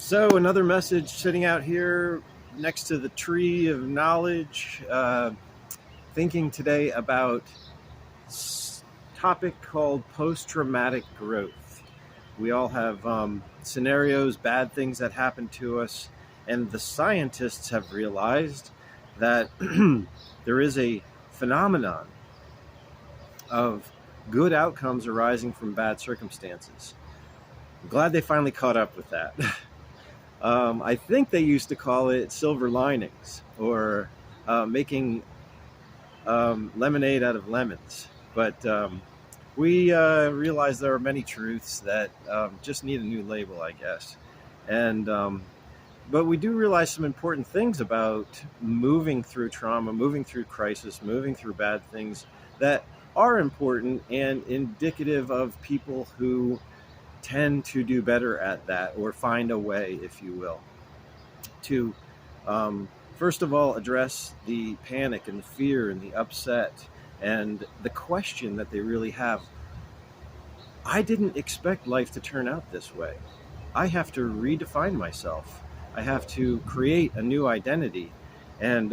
So another message sitting out here next to the tree of knowledge, thinking today about topic called post-traumatic growth. We all have scenarios, bad things that happen to us, and the scientists have realized that there is a phenomenon of good outcomes arising from bad circumstances. I'm glad they finally caught up with that. I think they used to call it silver linings, or making lemonade out of lemons. But we realize there are many truths that just need a new label, I guess. And but we do realize some important things about moving through trauma, moving through crisis, moving through bad things that are important and indicative of people who tend to do better at that, or find a way, if you will, to first of all address the panic and the fear and the upset and the question that they really have. I didn't expect life to turn out this way. I have to redefine myself. I have to create a new identity, and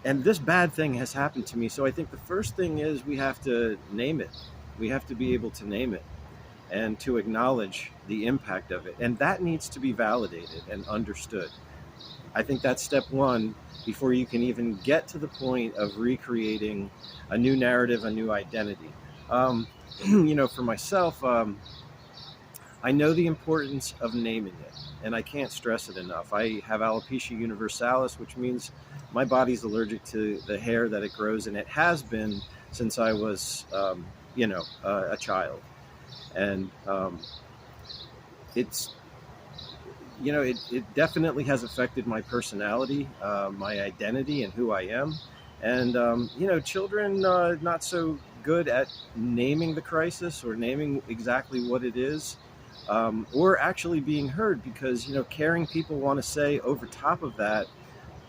this bad thing has happened to me. So I think the first thing is we have to name it. We have to be able to name it and to acknowledge the impact of it. And that needs to be validated and understood. I think that's step one before you can even get to the point of recreating a new narrative, a new identity. For myself, I know the importance of naming it, and I can't stress it enough. I have alopecia universalis, which means my body's allergic to the hair that it grows, and it has been since I was, a child. And it definitely has affected my personality, my identity, and who I am. And, children not so good at naming the crisis or naming exactly what it is, or actually being heard, because, caring people want to say over top of that,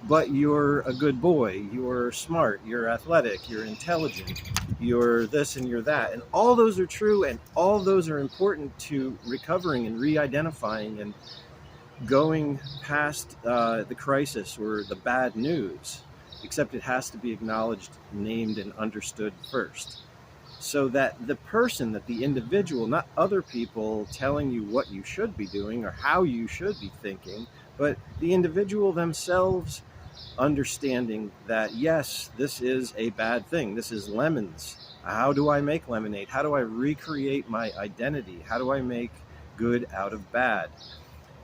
but you're a good boy, you're smart, you're athletic, you're intelligent, you're this and you're that. And all those are true, and all those are important to recovering and re-identifying and going past the crisis or the bad news. Except it has to be acknowledged, named, and understood first. So that the person, that the individual, not other people telling you what you should be doing or how you should be thinking, but the individual themselves understanding that, yes, this is a bad thing. This is lemons. How do I make lemonade? How do I recreate my identity? How do I make good out of bad?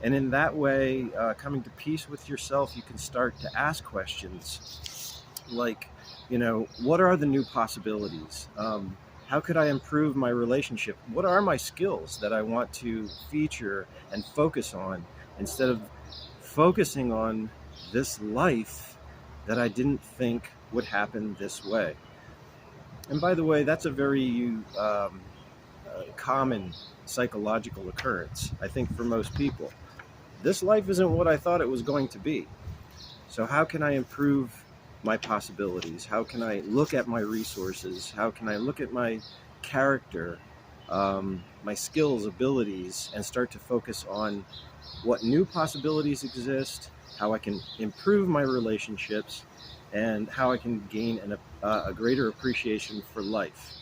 And in that way, coming to peace with yourself, you can start to ask questions like, what are the new possibilities? How could I improve my relationship? What are my skills that I want to feature and focus on, instead of focusing on this life that I didn't think would happen this way? And by the way, that's a very common psychological occurrence, I think, for most people. This life isn't what I thought it was going to be. So how can I improve my possibilities? How can I look at my resources? How can I look at my character, my skills, abilities, and start to focus on what new possibilities exist, how I can improve my relationships, and how I can gain a greater appreciation for life.